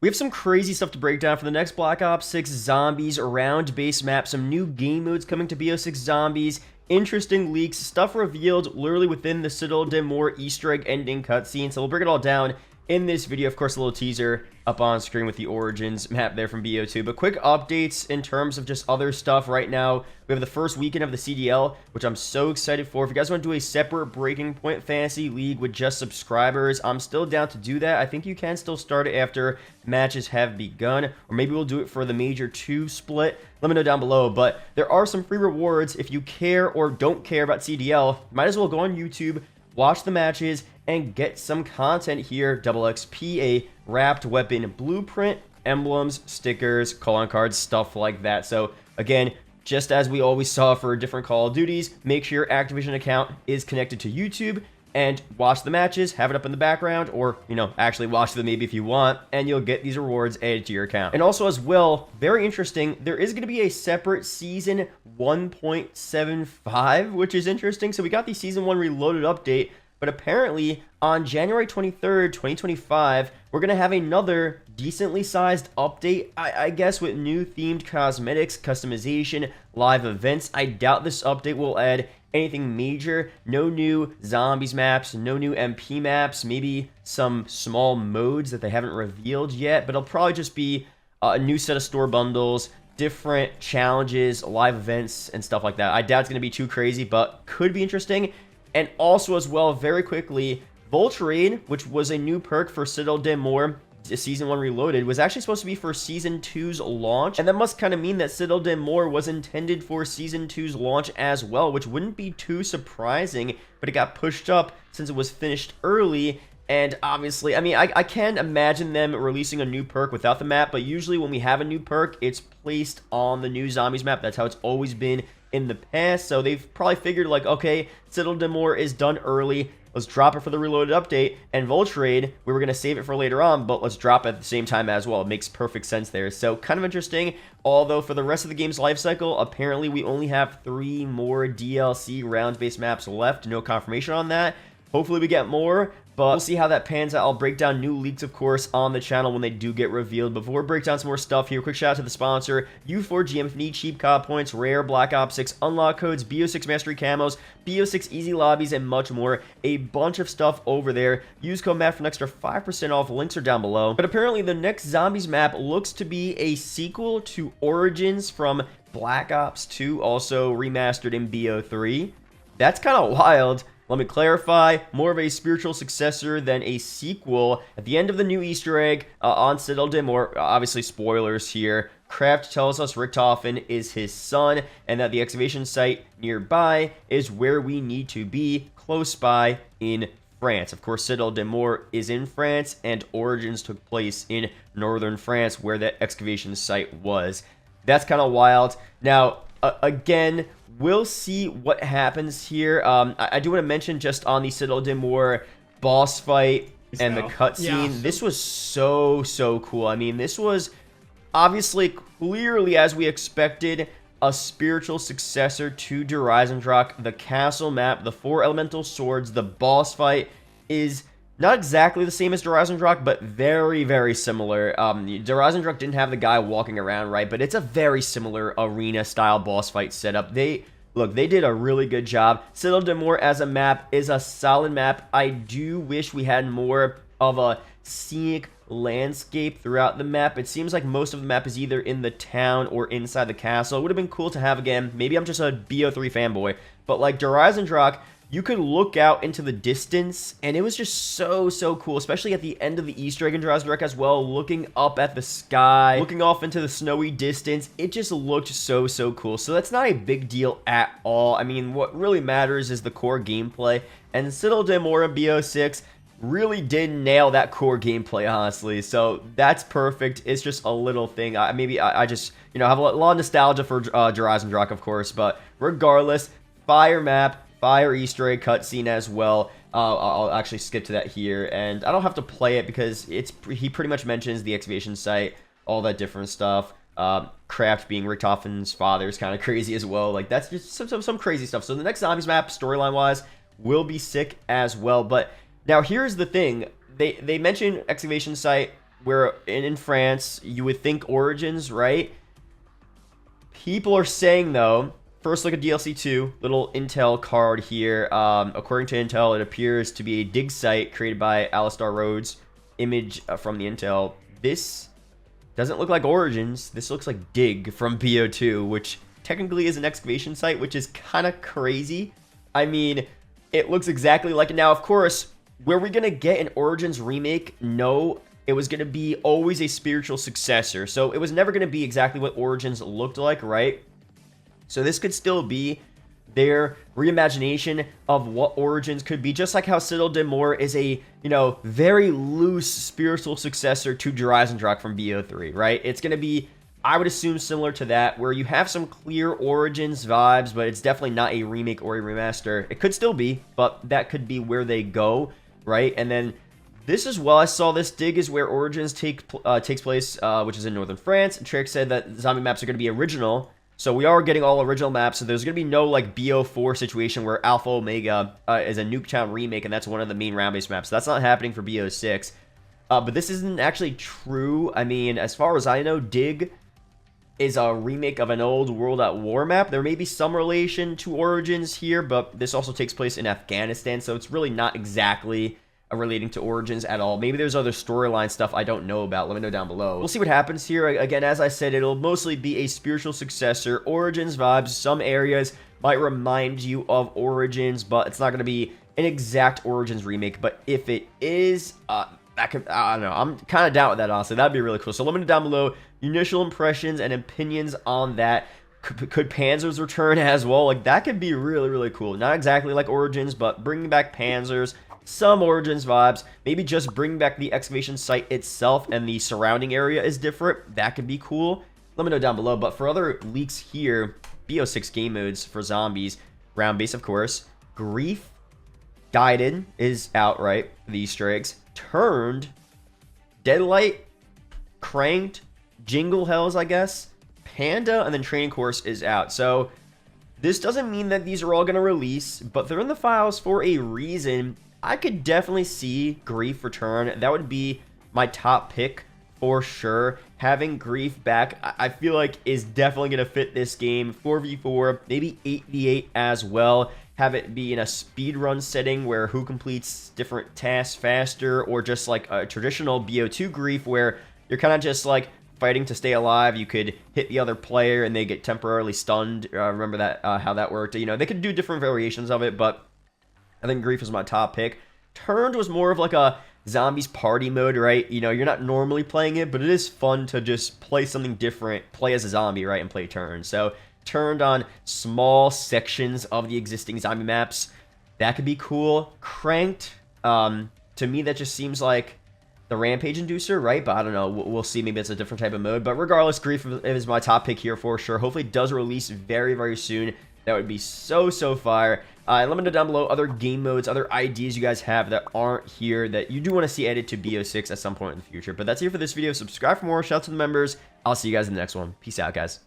We have some crazy stuff to break down for the next Black Ops 6 Zombies round-based map, some new game modes coming to BO6 Zombies, interesting leaks, stuff revealed literally within the Citadelle Easter egg ending cutscene, so we'll break it all down in this video. Of course, a little teaser up on screen with the Origins map there from BO2, but quick updates in terms of just other stuff right now. We have the first weekend of the Citadelle, which I'm so excited for. If you guys want to do a separate Breaking Point Fantasy League with just subscribers, I'm still down to do that. I think you can still start it after matches have begun, or maybe we'll do it for the Major 2 split. Let me know down below, but there are some free rewards. If you care or don't care about Citadelle, might as well go on YouTube, watch the matches, and get some content here. Double XP, a wrapped weapon blueprint, emblems, stickers, call-on cards, stuff like that. So again, just as we always saw for different Call of Duties, make sure your Activision account is connected to YouTube and watch the matches, have it up in the background, or, you know, actually watch them maybe if you want, and you'll get these rewards added to your account. And also as well, very interesting, there is going to be a separate Season 1.75, which is interesting. So we got the Season 1 Reloaded update, but apparently on January 23rd, 2025, we're going to have another decently sized update, I guess, with new themed cosmetics, customization, live events. I doubt this update will add anything major. No new zombies maps, no new MP maps, maybe some small modes that they haven't revealed yet, but it'll probably just be a new set of store bundles, different challenges, live events, and stuff like that. I doubt it's going to be too crazy, but could be interesting. And also as well, very quickly, Voltrade, which was a new perk for Citadelle Season 1 Reloaded, was actually supposed to be for Season 2's launch. And that must kind of mean that Citadelle was intended for Season 2's launch as well, which wouldn't be too surprising, but it got pushed up since it was finished early. And obviously, I mean, I can imagine them releasing a new perk without the map, but usually when we have a new perk, it's placed on the new Zombies map. That's how it's always been in the past. So they've probably figured, like, okay, Citadelle is done early, let's drop it for the Reloaded update. And Voltrade, we were going to save it for later on, but let's drop it at the same time as well. It makes perfect sense there. So kind of interesting. Although for the rest of the game's life cycle, apparently we only have 3 more DLC round-based maps left. No confirmation on that. Hopefully we get more, but we'll see how that pans out. I'll break down new leaks, of course, on the channel when they do get revealed. Before we break down some more stuff here, quick shout out to the sponsor, U4GM. If you need cheap COD points, rare Black Ops 6 unlock codes, BO6 Mastery camos, BO6 easy lobbies, and much more. A bunch of stuff over there. Use code MAT for an extra 5% off. Links are down below. But apparently the next Zombies map looks to be a sequel to Origins from Black Ops 2, also remastered in BO3. That's kind of wild. Let me clarify, more of a spiritual successor than a sequel. At the end of the new Easter egg on Citadelle, obviously spoilers here, Kraft tells us Richtofen is his son, and that the excavation site nearby is where we need to be, close by in France. Of course, Citadelle is in France, and Origins took place in northern France, where that excavation site was. That's kind of wild. Now, again, we'll see what happens here. I do want to mention just on the Citadelle boss fight and the cutscene, yeah, this was so cool. I mean, this was obviously clearly, as we expected, a spiritual successor to Der Eisendrache. The castle map, the 4 elemental swords, the boss fight is not exactly the same as Der Eisendrache, but very similar. Der Eisendrache didn't have the guy walking around, right? But it's a very similar arena-style boss fight setup. They did a really good job. Citadelle as a map is a solid map. I do wish we had more of a scenic landscape throughout the map. It seems like most of the map is either in the town or inside the castle. It would have been cool to have again. Maybe I'm just a BO3 fanboy, but like Der Eisendrache, you could look out into the distance, and it was just so cool, especially at the end of the Easter egg in Der Eisendrache as well, looking up at the sky, looking off into the snowy distance. It just looked so cool. So that's not a big deal at all. I mean, what really matters is the core gameplay, and Citadelle and BO6 really did nail that core gameplay, honestly. So that's perfect. It's just a little thing. I just, you know, have a lot of nostalgia for Der Eisendrache, of course, but regardless, fire map, fire Easter egg cutscene as well. I'll actually skip to that here, and I don't have to play it because he pretty much mentions the excavation site, all that different stuff. Kraft being Richtofen's father is kind of crazy as well. Like, that's just some crazy stuff. So the next Zombies map, storyline wise, will be sick as well. But now here's the thing: they mention excavation site we're in France. You would think Origins, right? People are saying, though, first look at DLC 2, little Intel card here. According to Intel, it appears to be a dig site created by Alistair Rhodes. Image from the Intel. This doesn't look like Origins. This looks like Dig from BO2, which technically is an excavation site, which is kind of crazy. I mean, it looks exactly like it. Now, of course, were we going to get an Origins remake? No. It was going to be always a spiritual successor. So it was never going to be exactly what Origins looked like, right? So this could still be their reimagination of what Origins could be, just like how Citadelle is a, very loose spiritual successor to Dryzen from BO3, right? It's going to be, I would assume, similar to that, where you have some clear Origins vibes, but it's definitely not a remake or a remaster. It could still be, but that could be where they go, right? And then this as well, I saw this dig is where Origins takes place, which is in northern France. Trick said that zombie maps are going to be original. So we are getting all original maps, so there's going to be no, like, BO4 situation where Alpha Omega is a Nuketown remake, and that's one of the main round-based maps. So that's not happening for BO6. But this isn't actually true. I mean, as far as I know, Dig is a remake of an old World at War map. There may be some relation to Origins here, but this also takes place in Afghanistan, so it's really not exactly relating to Origins at all. Maybe there's other storyline stuff I don't know about. Let me know down below. We'll see what happens here. Again, as I said, it'll mostly be a spiritual successor. Origins vibes. Some areas might remind you of Origins, but it's not going to be an exact Origins remake. But if it is, I don't know. I'm kind of down with that, honestly. That'd be really cool. So let me know down below your initial impressions and opinions on that. Could Panzers return as well? Like, that could be really, really cool. Not exactly like Origins, but bringing back Panzers, some Origins vibes, maybe just bring back the excavation site itself and the surrounding area is different. That could be cool. Let me know down below. But for other leaks here, BO6 game modes for zombies, round base, of course. Grief, Guided is out, right? The Easter eggs. Turned, Deadlight, Cranked, Jingle Hells, I guess. Panda, and then Training Course is out. So this doesn't mean that these are all going to release, but they're in the files for a reason. I could definitely see Grief return. That would be my top pick for sure. Having Grief back, I feel like is definitely going to fit this game. 4v4, maybe 8v8 as well. Have it be in a speedrun setting where who completes different tasks faster, or just like a traditional BO2 Grief where you're kind of just like fighting to stay alive. You could hit the other player and they get temporarily stunned. Remember that how that worked. They could do different variations of it, but I think Grief was my top pick. Turned was more of like a zombies party mode, right? You're not normally playing it, but it is fun to just play something different, play as a zombie, right, and play Turned. So Turned on small sections of the existing zombie maps. That could be cool. Cranked, to me, that just seems like the Rampage Inducer, right? But I don't know. We'll see. Maybe it's a different type of mode. But regardless, Grief is my top pick here for sure. Hopefully it does release very, very soon. That would be so fire. Let me know down below other game modes, other ideas you guys have that aren't here that you do want to see added to BO6 at some point in the future. But that's it for this video. Subscribe for more. Shout out to the members. I'll see you guys in the next one. Peace out, guys.